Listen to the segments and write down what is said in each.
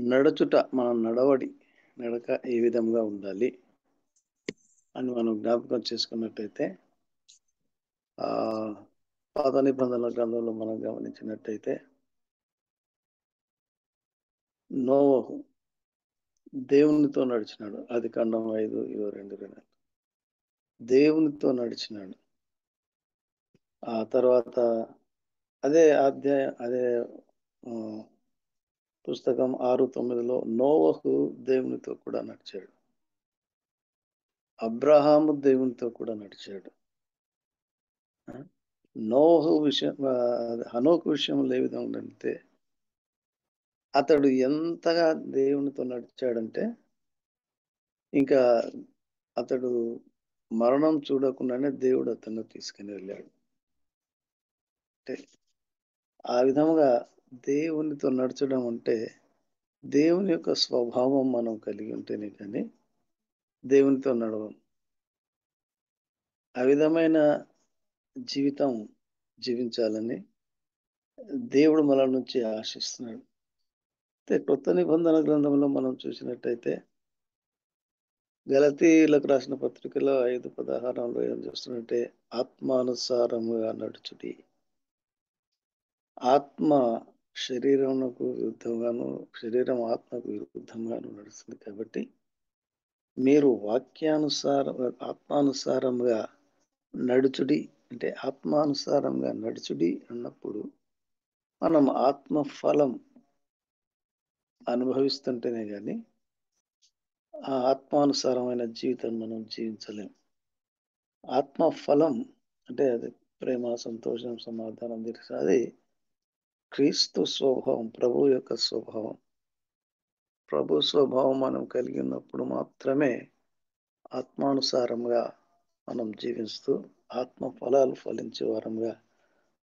నడచుట మన నడక ఏ విధంగా ఉండాలి అని మనం జ్ఞాపకం చేసుకున్నట్టయితే ఆ పాత నిబంధనల గ్రంథంలో మనం గమనించినట్టయితే నోవహు దేవునితో నడిచినాడు. ఆదికాండం 5:22 దేవునితో నడిచినాడు. ఆ తర్వాత అదే పుస్తకం 6:9లో నోవహు దేవునితో కూడా నడిచాడు. అబ్రహాము దేవునితో కూడా నడిచాడు. నోవహు విషయం హనోకు విషయంలో ఏ విధంగా అంటే అతడు ఎంతగా దేవునితో నడిచాడంటే ఇంకా అతడు మరణం చూడకుండానే దేవుడు అతన్ని తీసుకుని వెళ్ళాడు. అంటే ఆ విధముగా దేవునితో నడచడం అంటే దేవుని యొక్క స్వభావం మనం కలిగి ఉంటేనే కానీ దేవునితో నడవం. ఆ విధమైన జీవితం జీవించాలని దేవుడు మన నుంచి ఆశిస్తున్నాడు. అయితే కొత్త నిబంధన గ్రంథంలో మనం చూసినట్టయితే గలతీయులకు రాసిన పత్రికలో 5:16లో ఏం చూస్తున్నట్టే ఆత్మానుసారముగా నడుచుడి. ఆత్మ శరీరమునకు విరుద్ధంగాను, శరీరం ఆత్మకు విరుద్ధంగాను నడుస్తుంది. కాబట్టి మీరు ఆత్మానుసారంగా నడుచుడి అంటే ఆత్మానుసారంగా నడుచుడి అన్నప్పుడు మనం ఆత్మ ఫలం అనుభవిస్తుంటేనే కానీ ఆ ఆత్మానుసారమైన జీవితం మనం జీవించలేం. ఆత్మ ఫలం అంటే అది ప్రేమ, సంతోషం, సమాధానం, దీర్ఘ అది క్రీస్తు స్వభావం, ప్రభు యొక్క స్వభావం. ప్రభు స్వభావం మనం కలిగి ఉన్నప్పుడు మాత్రమే ఆత్మానుసారంగా మనం జీవిస్తూ ఆత్మ ఫలాలు ఫలించే వారంగా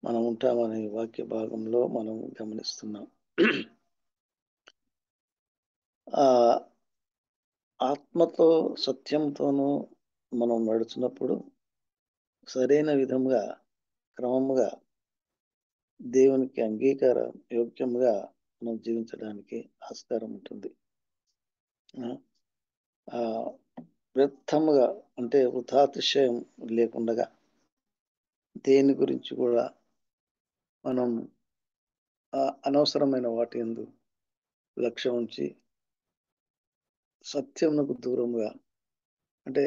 మనం ఉంటామనే వాక్య భాగంలో మనం గమనిస్తున్నాం. ఆ ఆత్మతో సత్యంతోనూ మనం నడుచున్నప్పుడు సరైన విధంగా క్రమముగా దేవునికి అంగీకార యోగ్యంగా మనం జీవించడానికి ఆస్కారం ఉంటుంది. వ్యర్థముగా అంటే వృథాతిశయం లేకుండా దేని గురించి కూడా మనం అనవసరమైన వాటి యందు లక్ష్యం ఉంచి సత్యమునకు దూరముగా అంటే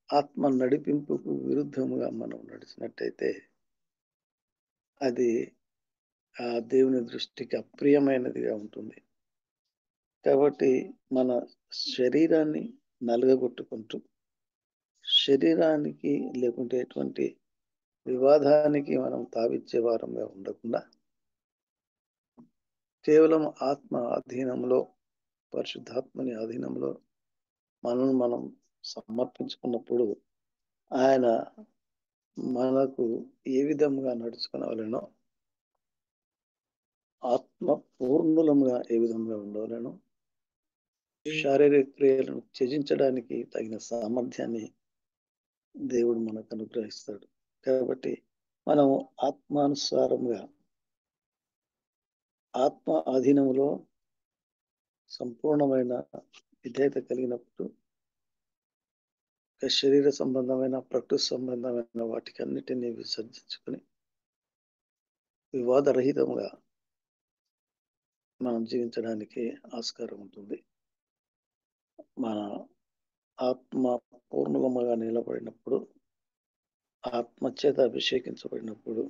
ఆత్మ నడిపింపుకు విరుద్ధముగా మనం నడిచినట్టయితే అది ఆ దేవుని దృష్టికి అప్రియమైనదిగా ఉంటుంది. కాబట్టి మన శరీరాన్ని నలగగొట్టుకుంటూ శరీరానికి లేకుంటే ఎటువంటి వివాదానికి మనం తావిచ్చే వారంగా ఉండకుండా కేవలం ఆత్మ అధీనంలో, పరిశుద్ధాత్మని అధీనంలో మనం సమర్పించుకున్నప్పుడు ఆయన మనకు ఏ విధంగా నడుచుకోవాలనో, ఆత్మ పూర్ణులముగా ఏ విధంగా ఉండవాలనో, శారీరక క్రియలను త్యజించడానికి తగిన సామర్థ్యాన్ని దేవుడు మనకు అనుగ్రహిస్తాడు. కాబట్టి మనం ఆత్మానుసారంగా ఆత్మ అధీనంలో సంపూర్ణమైన విధేయత కలిగినప్పుడు శరీర సంబంధమైన, ప్రకృతి సంబంధమైన వాటికి అన్నిటినీ విసర్జించుకొని వివాదరహితంగా మనం జీవించడానికి ఆస్కారం ఉంటుంది. మన ఆత్మ పూర్ణముగా నిలబడినప్పుడు, ఆత్మచేత అభిషేకించబడినప్పుడు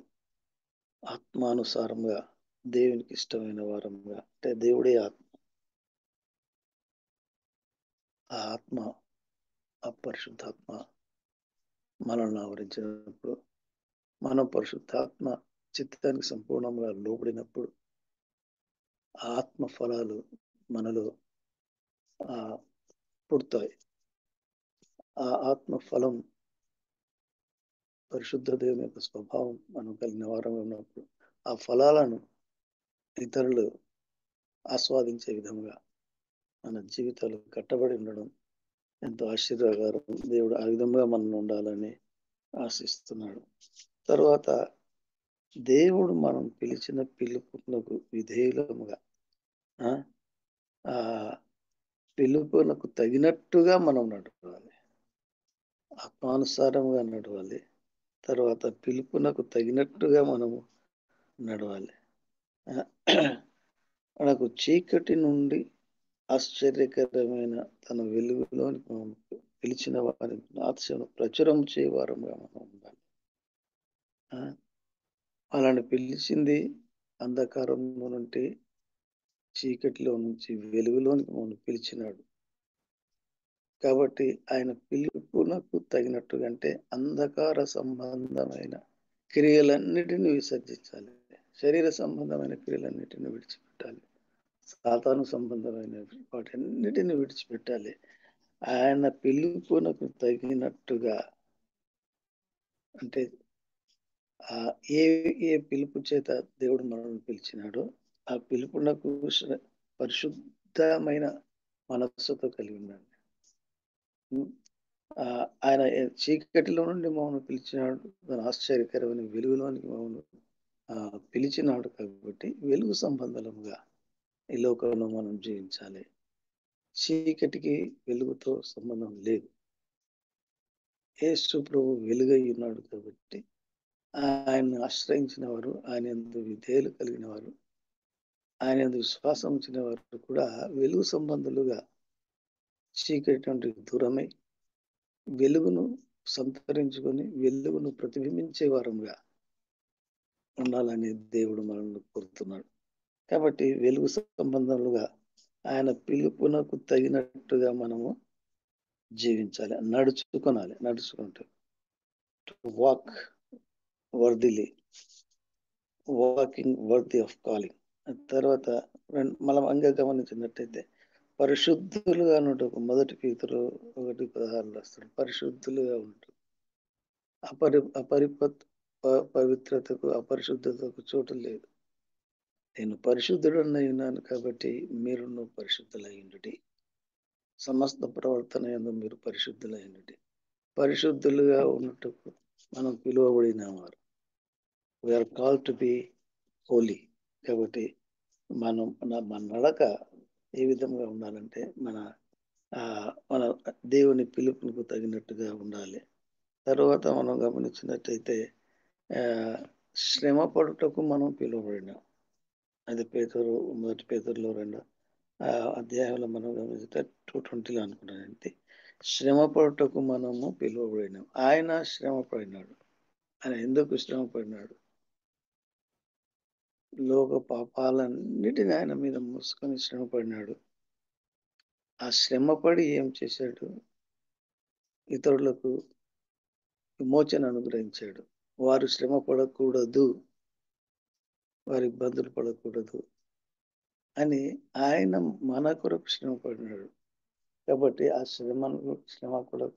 ఆత్మానుసారంగా దేవునికి ఇష్టమైన వారంగా అంటే దేవుడే ఆత్మ. ఆ ఆత్మ, ఆ పరిశుద్ధాత్మ మనల్ని ఆవరించినప్పుడు మనం పరిశుద్ధాత్మ చిత్తానికి సంపూర్ణంగా లోబడినప్పుడు ఆత్మ ఫలాలు మనలో పుడతాయి. ఆ ఆత్మ ఫలం పరిశుద్ధ దేవుని యొక్క స్వభావం మనం కలిగిన వారంగా ఉన్నప్పుడు ఆ ఫలాలను ఇతరులు ఆస్వాదించే విధంగా మన జీవితాలు కట్టబడి ఉండడం ఎంతో ఆశీర్వాదకరం. దేవుడు ఆ విధంగా మనం ఉండాలని ఆశిస్తున్నాడు. తర్వాత దేవుడు మనం పిలిచిన పిలుపునకు విధేయులముగా ఆ పిలుపునకు తగినట్టుగా మనం నడవాలి. ఆత్మానుసారంగా నడవాలి. తర్వాత పిలుపునకు తగినట్టుగా మనము నడవాలి. మనకు చీకటి నుండి ఆశ్చర్యకరమైన తన వెలుగులోనికి మనం పిలిచిన వారి ఆశను ప్రచురం చేయవారంగా మనం ఉండాలి. ఆ! అలాని పిలిచింది అంధకారంలో నుండి, చీకటిలో నుంచి వెలుగులోనికి మమ్మల్ని పిలిచినాడు. కాబట్టి ఆయన పిలుపునకు తగినట్టుగా అంటే అంధకార సంబంధమైన క్రియలన్నిటిని విసర్జించాలి. శరీర సంబంధమైన క్రియలన్నిటిని విడిచిపెట్టాలి. సాతాను సంబంధమైన వాటన్నిటిని విడిచిపెట్టాలి. ఆయన పిలుపునకు తగినట్టుగా అంటే ఏ ఏ పిలుపు చేత దేవుడు మనల్ని పిలిచినాడో ఆ పిలుపునకు పరిశుద్ధమైన మనస్సుతో కలిగి ఉండండి. హ్మ్. ఆయన చీకటిలో నుండి మమ్మల్ని పిలిచినాడు. తన ఆశ్చర్యకరమైన వెలుగులోనికి మమ్మల్ని పిలిచినాడు కాబట్టి వెలుగు సంబంధముగా ఈ లోకంలో మనం జీవించాలి. చీకటికి వెలుగుతో సంబంధం లేదు. యేసు ప్రభు వెలుగై ఉన్నాడు కాబట్టి ఆయన్ని ఆశ్రయించిన వారు, ఆయన యందు విధేయులు కలిగిన వారు, ఆయన యందు విశ్వాసం ఉంచిన వారు కూడా వెలుగు సంబంధులుగా చీకటి నుండి దూరమై వెలుగును సంతరించుకొని వెలుగును ప్రతిబింబించే వారంగా ఉండాలని దేవుడు మనల్ని కోరుతున్నాడు. కాబట్టి వెలుగు సంబంధములుగా ఆయన పిలుపునకు తగినట్టుగా మనము జీవించాలి. నడుచుకుంటూ to walk worthily, walking worthy of calling. తర్వాత మనం గమనించినట్టయితే పరిశుద్ధులుగా ఉన్నట్టు మొదటి పేతురు 1:16 రాస్తాడు. పరిశుద్ధులుగా ఉంటూ పవిత్రతకు అపరిశుద్ధతకు చోటు లేదు. నేను పరిశుద్ధుడనై ఉన్నాను కాబట్టి మీరును పరిశుద్ధులయ్యుండుడి. సమస్త ప్రవర్తన యందు మీరు పరిశుద్ధులయ్యుండుడి. పరిశుద్ధులుగా ఉన్నట్టుకు మనం పిలువబడిన వారు. We are called to be holy. కాబట్టి మన నడక ఏ విధంగా ఉండాలంటే మన దేవుని పిలుపునకు తగినట్టుగా ఉండాలి. తరువాత మనం గమనించినట్టయితే శ్రమ పడుటకు మనం పిలువబడినాం. అది మొదటి పేతురులో 2 అధ్యాయంలో మనం గమనిస్తే 2:20 అనుకున్నానంటే శ్రమ పడుటకు మనము పిలువబడినాం. ఆయన శ్రమ పడినాడు. ఆయన ఎందుకు శ్రమ పడినాడు? లోక పాపాలన్నిటిని ఆయన మీద మోసుకొని శ్రమ పడినాడు. ఆ శ్రమపడి ఏం చేశాడు? ఇతరులకు విమోచన అనుగ్రహించాడు. వారు శ్రమ పడకూడదు, వారు ఇబ్బందులు పడకూడదు అని ఆయన మన కొరకు శ్రమ పడినాడు. కాబట్టి ఆ శ్రమ కూడా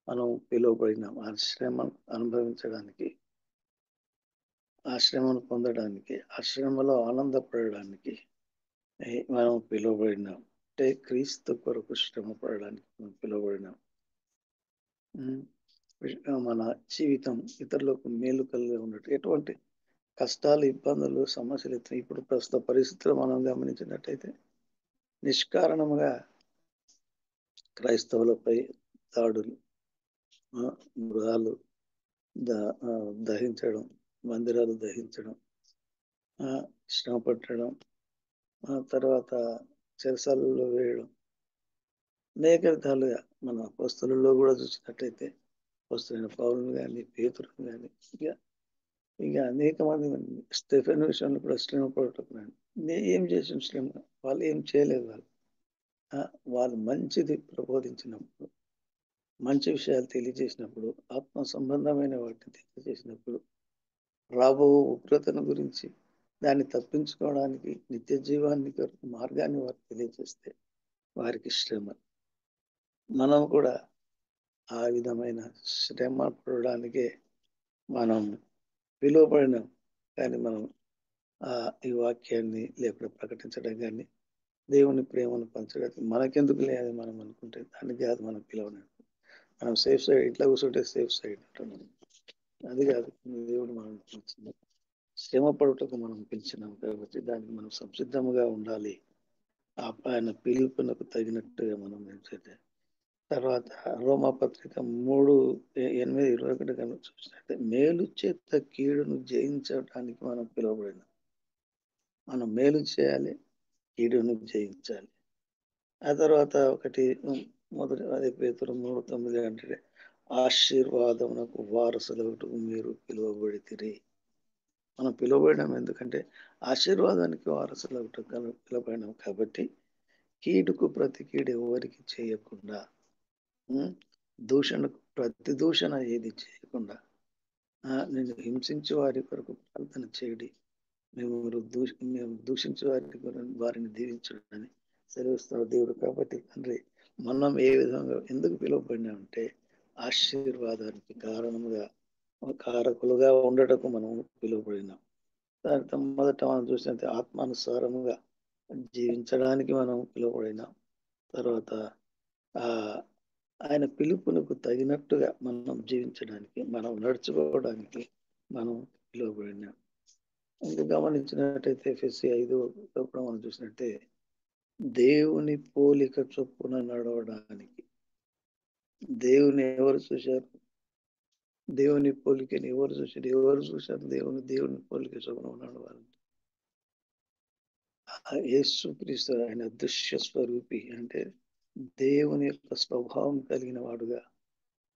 మనం పిలువబడినాం. ఆ శ్రమను అనుభవించడానికి, ఆ శ్రమను పొందడానికి, ఆ శ్రమలో ఆనందపడడానికి మనం పిలువబడినాం. అంటే క్రీస్తు కొరకు శ్రమ పడడానికి మనం పిలువబడినాం. మన జీవితం ఇతరులకు మేలు కలిగి ఉన్నట్టు ఎటువంటి కష్టాలు, ఇబ్బందులు, సమస్యలు ఇప్పుడు ప్రస్తుత పరిస్థితులు మనం గమనించినట్టయితే నిష్కారణముగా క్రైస్తవులపై దాడులు, మృగాలు దహించడం, మందిరాలు దహించడం, శ్రమ పెట్టడం, తర్వాత చెరసాలలో వేయడం, అనేక విధాలుగా మన అపోస్తలుల్లో కూడా చూసినట్టయితే అపోస్తలుడైన పౌలును కానీ, పేతురును కానీ, ఇక అనేక మంది స్టెఫెన్ విషయంలో కూడా శ్రమ పడటం. ఏం చేసిన శ్రమ? వాళ్ళు ఏం చేయలేదు. వాళ్ళు మంచిది ప్రబోధించినప్పుడు, మంచి విషయాలు తెలియజేసినప్పుడు, ఆత్మ సంబంధమైన వాటిని తెలియజేసినప్పుడు, రాబో ఉగ్రతను గురించి దాన్ని తప్పించుకోవడానికి నిత్య జీవాన్ని మార్గాన్ని వారు తెలియజేస్తే వారికి శ్రమ. మనం కూడా ఆ విధమైన శ్రమ పడడానికే మనం పిలువబడినాం. కానీ మనం ఈ వాక్యాన్ని లేకపోతే ప్రకటించడం కానీ దేవుని ప్రేమను పంచడానికి మనకెందుకు లేదు మనం అనుకుంటే దానికి కాదు మనం పిలవలేదు. మనం సేఫ్ సైడ్ ఇట్లా కూర్చుంటే సేఫ్ సైడ్ అంటున్నాం. అది కాదు దేవుడు మనం పిలిచింది. శ్రమ పడుటకు మనం పిలిచినాం కాబట్టి దానికి మనం సంసిద్ధముగా ఉండాలి ఆయన పిలుపునకు తగినట్టుగా మనం నడిచేది. తర్వాత రోమాపత్రిక 3:8-21 కనుక చూసినట్టే మేలు చేత కీడును జయించడానికి మనం పిలువబడినాం. మనం మేలు చేయాలి, కీడును జయించాలి. ఆ తర్వాత ఒకటి మొదటి అదే పేతురు 3:9 అంటే ఆశీర్వాదమునకు వారసులగుటకు మీరు పిలువబడితిరి. మనం పిలువబడినాం ఎందుకంటే ఆశీర్వాదానికి వారసులగుటకు పిలువబడినాం కాబట్టి కీడుకు ప్రతి కీడు ఎవరికి చేయకుండా దూషణకు ప్రతి దూషణ ఏది చేయకుండా నేను హింసించే వారి కొరకు ప్రార్థన చేయడి మేము దూషించే వారిని దీవించడని సెలవిస్తాడు దేవుడు. కాబట్టి తండ్రి మనం ఏ విధంగా ఎందుకు పిలువబడినామంటే ఆశీర్వాదానికి కారకులుగా ఉండటకు మనం పిలువబడినాం. దాంతో మొదట మనం చూసినట్టు ఆత్మానుసారముగా జీవించడానికి మనం పిలువబడినాం. తర్వాత ఆ ఆయన పిలుపునకు తగినట్టుగా మనం జీవించడానికి మనం నడుచుకోవడానికి మనం పిలువబడినాం. ఇంకా గమనించినట్టయితే ఎఫెసీ 5 మనం చూసినట్టే దేవుని పోలిక చొప్పున నడవడానికి. దేవుని ఎవరు చూశారు? దేవుని పోలికని ఎవరు చూశారు? ఎవరు చూశారు దేవుని పోలిక చొప్పున నడవాలంటే యేసు క్రీస్తు ఆయన దృశ్య స్వరూపి అంటే దేవుని యొక్క స్వభావం కలిగిన వాడుగా,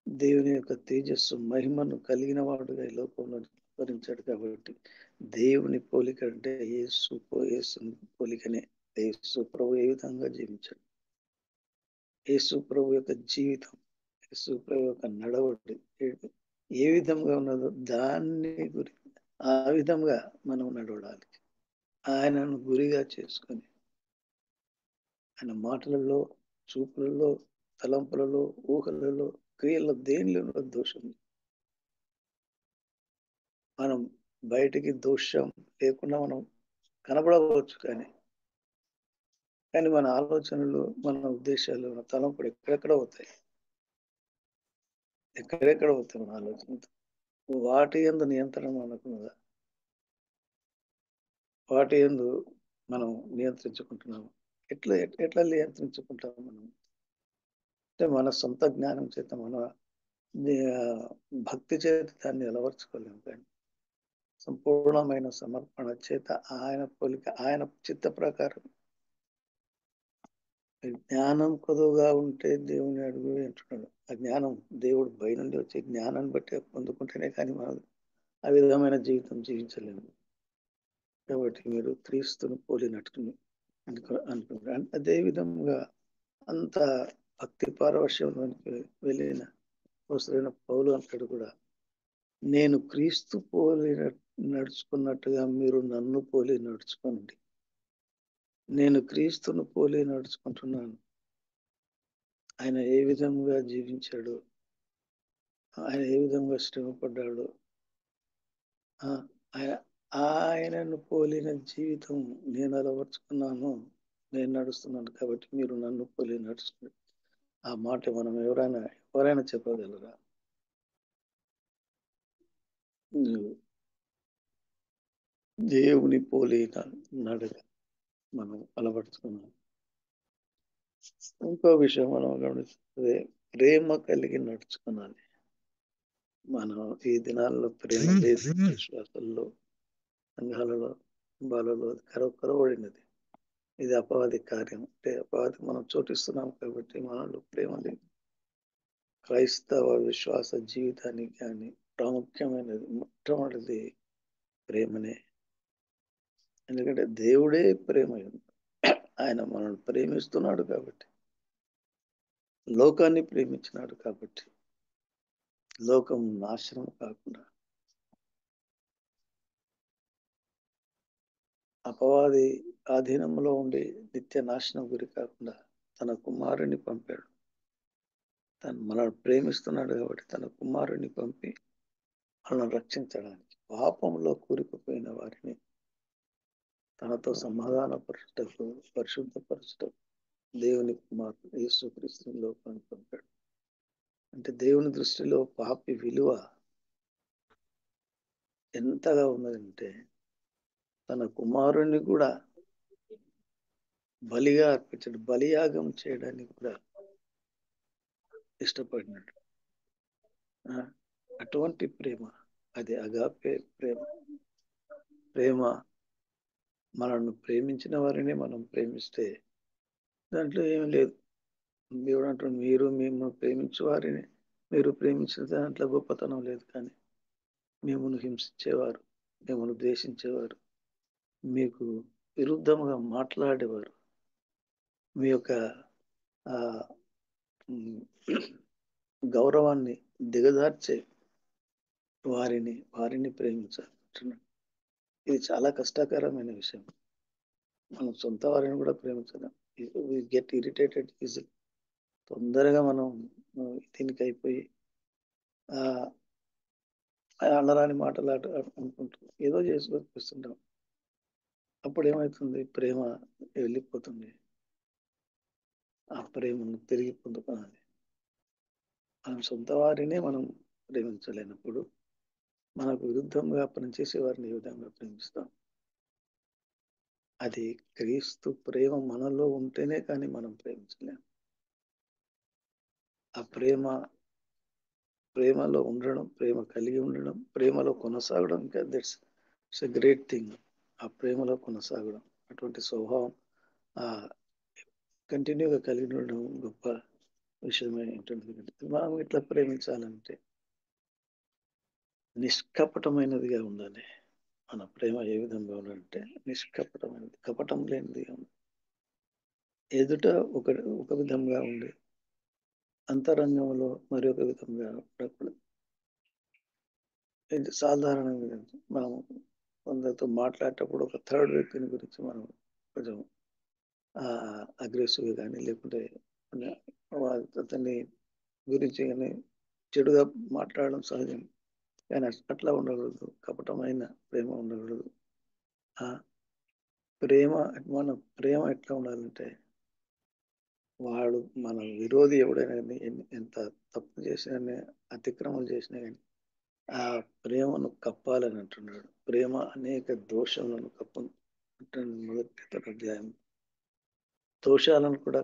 దేవుని యొక్క తేజస్సు మహిమను కలిగిన వాడుగా ఈ లోకంలో వివరించాడు. కాబట్టి దేవుని పోలిక అంటే యేసు పోలికనే. యేసు ప్రభు ఏ విధంగా జీవించాడు, యేసు ప్రభు యొక్క జీవితం, యేసు ప్రభు యొక్క నడవడి ఏ విధంగా ఉన్నదో దాన్ని ఆ విధంగా మనం నడవడానికి ఆయనను గురిగా చేసుకొని ఆయన మాటలలో, చూపులలో, తలంపులలో, ఊహలలో, క్రియల్లో దేనిలో దోషం మనం బయటికి దోషం లేకుండా మనం కనబడవచ్చు. కానీ మన ఆలోచనలు, మన ఉద్దేశాలు, మన తలంపులు ఎక్కడెక్కడ అవుతాయి, ఎక్కడెక్కడ అవుతాయి మన ఆలోచనలు. వాటి యందు నియంత్రణ మనకున్నదా? వాటి యందు మనం నియంత్రించుకుంటున్నాము. ఎట్లా ఎట్లా నియంత్రించుకుంటాం మనం అంటే మన సొంత జ్ఞానం చేత మన భక్తి చేత దాన్ని అలవర్చుకోలేము. కానీ సంపూర్ణమైన సమర్పణ చేత ఆయన పోలిక, ఆయన చిత్త ప్రకారం జ్ఞానం కొదువుగా ఉంటే దేవుని అడుగు అంటున్నాడు. ఆ జ్ఞానం దేవుడు పై నుండి వచ్చే జ్ఞానాన్ని బట్టి పొందుకుంటేనే కానీ మనం ఆ విధమైన జీవితం జీవించలేము. కాబట్టి మీరు క్రీస్తుని పోలినట్టుని అనుకుంటారు. అదే విధంగా అంత భక్తి పారవశ్యంలోనికి వెళ్ళిన అవసరమైన పౌలు అంటాడు కూడా, నేను క్రీస్తు పోలి నడుచుకున్నట్టుగా మీరు నన్ను పోలి నడుచుకోండి. నేను క్రీస్తును పోలి నడుచుకుంటున్నాను. ఆయన ఏ విధంగా జీవించాడు, ఆయన ఏ విధంగా శ్రమపడ్డాడు, ఆయన ఆయనను పోలిన జీవితం నేను అలవర్చుకున్నాను, నేను నడుస్తున్నాను. కాబట్టి మీరు నన్ను పోలి నడుచుకోండి. ఆ మాట మనం ఎవరైనా చెప్పగలరా? దేవుని పోలిన నడక మనం అలవర్చుకున్నాం. ఇంకో విషయం మనం గమనిస్తే ప్రేమ కలిగి నడుచుకున్నాలి. మనం ఈ దినాల్లో ప్రేమ విశ్వాసాల్లో, సంఘాలలో, బాలలో కరవబడినది. ఇది అపవాది కార్యం. అంటే అపవాది మనం చోటిస్తున్నాం కాబట్టి మనలో ప్రేమ లేదు. క్రైస్తవ విశ్వాస జీవితానికి కానీ ప్రాముఖ్యమైనది మొట్టమొదటిది ప్రేమనే. ఎందుకంటే దేవుడే ప్రేమ. ఆయన మనల్ని ప్రేమిస్తున్నాడు కాబట్టి, లోకాన్ని ప్రేమించినాడు కాబట్టి, లోకం నాశనం కాకుండా, అపవాది ఆధీనంలో ఉండి నిత్య నాశనం గురి కాకుండా తన కుమారుని పంపాడు. తను మనల్ని ప్రేమిస్తున్నాడు కాబట్టి తన కుమారుని పంపి మనల్ని రక్షించడానికి, పాపంలో కూరుకుపోయిన వారిని తనతో సమాధానపరచుటకు, పరిశుద్ధపరచుటకు దేవుని కుమారుడు యేసుక్రీస్తుని లోకానికి పంపాడు. అంటే దేవుని దృష్టిలో పాపి విలువ ఎంతగా ఉన్నదంటే తన కుమారుణ్ణి కూడా బలిగా అర్పించడు, బలియాగం చేయడానికి కూడా ఇష్టపడినాడు. అటువంటి ప్రేమ, అది అగాపే ప్రేమ. ప్రేమ మనల్ని ప్రేమించిన వారిని మనం ప్రేమిస్తే దాంట్లో ఏమి లేదు. దేవుడు అంటాడు, మీరు మేము ప్రేమించే వారిని మీరు ప్రేమించిన దాంట్లో గొప్పతనం లేదు. కానీ మిమ్మల్ని హింసించేవారు, మిమ్మల్ని ద్వేషించేవారు, మీకు విరుద్ధంగా మాట్లాడేవారు, మీ యొక్క ఆ, ఉమ్, గౌరవాన్ని దిగజార్చే వారిని ప్రేమించాలి. ఇది చాలా కష్టకరమైన విషయం. మనం సొంత వారిని కూడా ప్రేమించలేం. Get irritated easy. తొందరగా మనం దీనికి అయిపోయి ఆ అన్నరాని మాటలు అనుకుంటూ ఏదో చేసుకొనిపిస్తుంటాం. అప్పుడు ఏమవుతుంది? ప్రేమ వెళ్ళిపోతుంది. ఆ ప్రేమను తిరిగి పొందుకోవాలి. మనం సొంత వారినే మనం ప్రేమించలేనప్పుడు మనకు విరుద్ధంగా పనిచేసే వారిని ఏ విధంగా ప్రేమిస్తాం? అది క్రీస్తు ప్రేమ మనలో ఉంటేనే కానీ మనం ప్రేమించలేం. ఆ ప్రేమలో ఉండడం, ప్రేమ కలిగి ఉండడం, ప్రేమలో కొనసాగడం, ఇంకా దట్స్ ఎ గ్రేట్ థింగ్. ఆ ప్రేమలో కొనసాగడం, అటువంటి స్వభావం ఆ కంటిన్యూగా కలిగి ఉండడం గొప్ప విషయమే. మనం ఇట్లా ప్రేమించాలంటే నిష్కపటమైనదిగా ఉండాలి. మన ప్రేమ ఏ విధంగా ఉండాలంటే నిష్కపటమైనది, కపటం లేనిదిగా ఉండాలి. ఎదుట ఒక ఒక విధంగా ఉండి అంతరంగంలో మరి ఒక విధంగా ఉండకూడదు. ఇది సాధారణంగా మనం కొందరితో మాట్లాడేటప్పుడు ఒక థర్డ్ వ్యక్తిని గురించి మనం కొంచెం అగ్రెసివ్గా కానీ లేకుంటే అతన్ని గురించి కానీ చెడుగా మాట్లాడడం సహజం. కానీ అట్లా ఉండకూడదు. కపటమైన ప్రేమ ఉండకూడదు. ఆ ప్రేమ, మన ప్రేమ ఎట్లా ఉండాలంటే వాడు మన విరోధి ఎవడైనా కానీ ఎంత తప్పు చేసినా కానీ, అతిక్రమం చేసినా కానీ ఆ ప్రేమను కప్పాలని అంటున్నాడు. ప్రేమ అనేక దోషములను కప్పు అంటాడు మొదటి అధ్యాయం. దోషాలను కూడా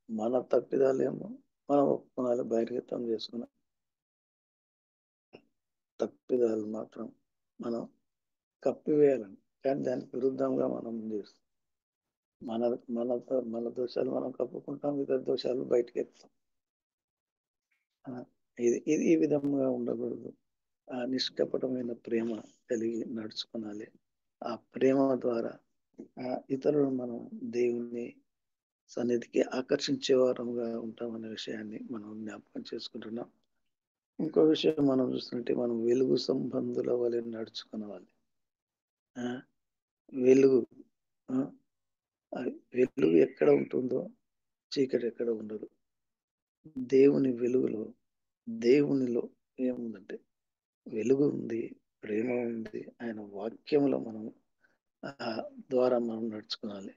మన తప్పిదాలేమో మనం ఒప్పుకోవాలి, బహిర్గతం చేసుకున్నాం. తప్పిదాలు మాత్రం మనం కప్పివేయాలని, కానీ దానికి విరుద్ధంగా మనం చేస్తాం. మన మన మన దోషాలు మనం కప్పుకుంటాం, ఇతర దోషాలు బయటకు ఎత్తాం. ఇది ఈ విధంగా ఉండకూడదు. ఆ నిష్కపటమైన ప్రేమ కలిగి నడుచుకోవాలి. ఆ ప్రేమ ద్వారా ఇతరులు మనం దేవుని సన్నిధికి ఆకర్షించే వారంగా ఉంటామనే విషయాన్ని మనం జ్ఞాపకం చేసుకుంటున్నాం. ఇంకో విషయం మనం చూస్తుంటే మనం వెలుగు సంబంధుల వలె నడుచుకునేవాలి. వెలుగు ఆ, ఆ వెలుగు ఎక్కడ ఉంటుందో చీకటి ఎక్కడ ఉండదు. దేవుని వెలుగులో, దేవునిలో ఏముందంటే వెలుగు ఉంది, ప్రేమ ఉంది. ఆయన వాక్యములో మనం ద్వారా మనం నడుచుకోవాలి.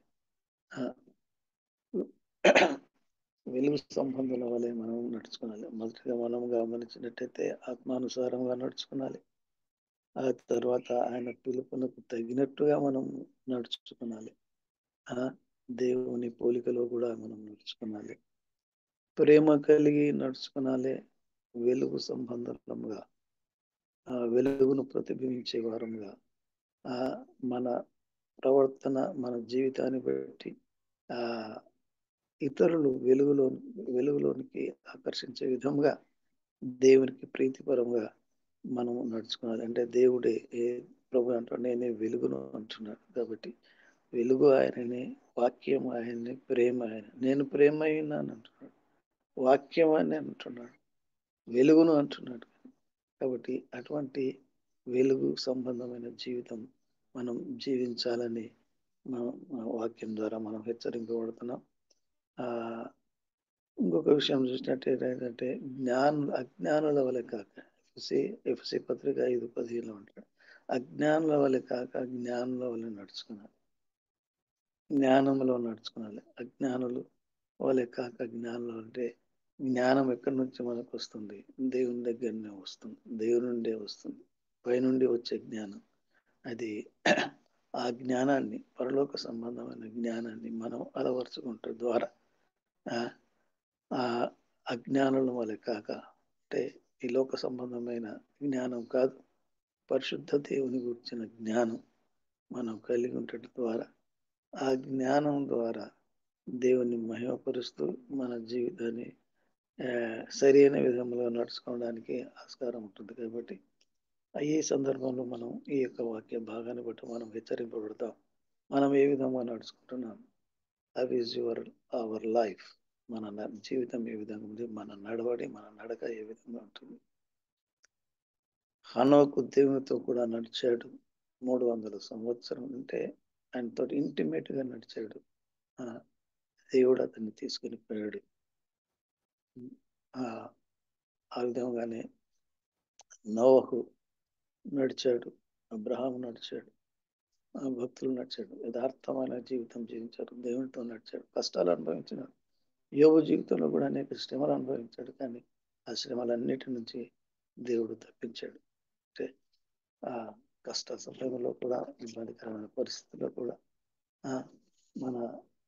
వెలుగు సంబంధుల వలె మనం నడుచుకోవాలి. మొదటిగా మనం గమనించినట్టయితే ఆత్మానుసారంగా నడుచుకోవాలి. ఆ తర్వాత ఆయన పిలుపునకు తగినట్టుగా మనం నడుచుకోవాలి. దేవుని పోలికలో కూడా మనం నడుచుకోవాలి. ప్రేమ కలిగి నడుచుకోవాలి. వెలుగు సంబంధంగా వెలుగును ప్రతిబింబించే వారంగా మన ప్రవర్తన, మన జీవితాన్ని బట్టి ఆ ఇతరులు వెలుగులోనికి ఆకర్షించే విధంగా దేవునికి ప్రీతిపరంగా మనం నడుచుకోవాలి. అంటే దేవుడే ప్రభు అంటాడు, నేనే వెలుగును అంటున్నాడు. కాబట్టి వెలుగు ఆయననే, వాక్యం ఆయన్ని, ప్రేమ ఆయన. నేను ప్రేమ అయినాను అంటున్నాడు, వాక్యం అని అంటున్నాడు, వెలుగును అంటున్నాడు. కాబట్టి అటువంటి వెలుగు సంబంధమైన జీవితం మనం జీవించాలని మనం వాక్యం ద్వారా మనం హెచ్చరింపబడుతున్నాం. ఆ ఇంకొక విషయం చూసినట్టయితే ఏంటంటే అజ్ఞానుల వలె కాక, ఎఫ్సి పత్రిక 5:15 ఉంటాడు, అజ్ఞానుల వలె కాక జ్ఞానుల వలె నడుచుకున్నాను. జ్ఞానంలో నడుచుకోవాలి. అజ్ఞానులు వలె కాక జ్ఞానులు అంటే జ్ఞానం ఎక్కడి నుంచి మనకు వస్తుంది? దేవుని దగ్గరనే వస్తుంది, దేవుని నుండే వస్తుంది. పైనుండి వచ్చే జ్ఞానం అది ఆ జ్ఞానాన్ని, పరలోక సంబంధమైన జ్ఞానాన్ని మనం అలవరుచుకుంటే ద్వారా ఆ ఆ అజ్ఞానుల వలె కాక, అంటే ఈ లోక సంబంధమైన జ్ఞానం కాదు, పరిశుద్ధ దేవుని గురించిన జ్ఞానం మనం కలిగి ఉండటం ద్వారా, ఆ జ్ఞానం ద్వారా దేవుని మహిమపరుస్తూ మన జీవితాన్ని సరైన విధంలో నడుచుకోవడానికి ఆస్కారం ఉంటుంది. కాబట్టి ఈ సందర్భంలో మనం ఈ యొక్క వాక్య భాగాన్ని బట్టి మనం హెచ్చరింపబడతాం. మనం ఏ విధంగా నడుచుకుంటున్నాం, హౌ ఈజ్ అవర్ లైఫ్, మన జీవితం ఏ విధంగా ఉంది, మన నడవడి, మన నడక ఏ విధంగా ఉంటుంది. హనోకు దేవునితో కూడా నడిచాడు 300 సంవత్సరం, అంటే ఆయనతో ఇంటిమేట్ గా నడిచాడు. ఆ, దేవుడు అతన్ని తీసుకుని పోయాడు. ఆ ఆ విధంగానే నోవహు నడిచాడు, అబ్రహాము నడిచాడు, ఆ భక్తులు నడిచాడు, యథార్థమైన జీవితం జీవించాడు, దేవునితో నడిచాడు, కష్టాలు అనుభవించినాడు. యోబు జీవితంలో కూడా అనేక శ్రమలు అనుభవించాడు, కానీ ఆ శ్రమలన్నిటి నుంచి దేవుడు తప్పించాడు. అంటే ఆ కష్ట సమయంలో కూడా, ఇబ్బందికరమైన పరిస్థితుల్లో కూడా ఆ మన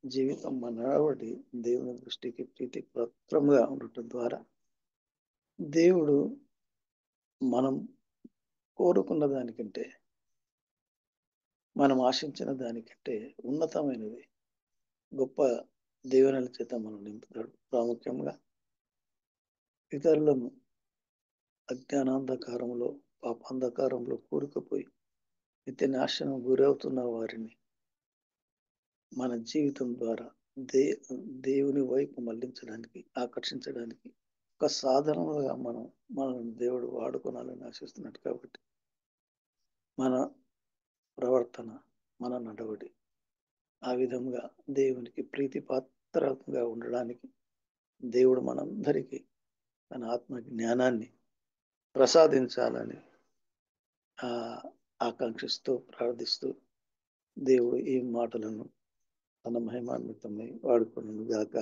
జీవితం, మన నడవడి దేవుని దృష్టికి ప్రీతిపాత్రంగా ఉండటం ద్వారా దేవుడు మనం కోరుకున్న దానికంటే, మనం ఆశించిన దానికంటే ఉన్నతమైనది, గొప్ప దీవెనల చేత మనం నింపుతాడు. ప్రాముఖ్యంగా ఇతరులను అజ్ఞానాంధకారంలో, పాపాంధకారంలో కూరుకుపోయి నిత్య నాశనం గురవుతున్న వారిని మన జీవితం ద్వారా దే దేవుని వైపు మళ్లించడానికి, ఆకర్షించడానికి ఒక సాధనముగా మనల్ని దేవుడు వాడుకోనాలని ఆశిస్తున్నాడు. కాబట్టి మన ప్రవర్తన, మన నడవడి ఆ విధంగా దేవునికి ప్రీతిపాత్రకంగా ఉండడానికి దేవుడు మనందరికీ తన ఆత్మ జ్ఞానాన్ని ప్రసాదించాలని ఆ ఆకాంక్షిస్తూ, ప్రార్థిస్తూ, దేవుడు ఈ మాటలను తన మహిమాన్వితమై వాడుకొనుగాక.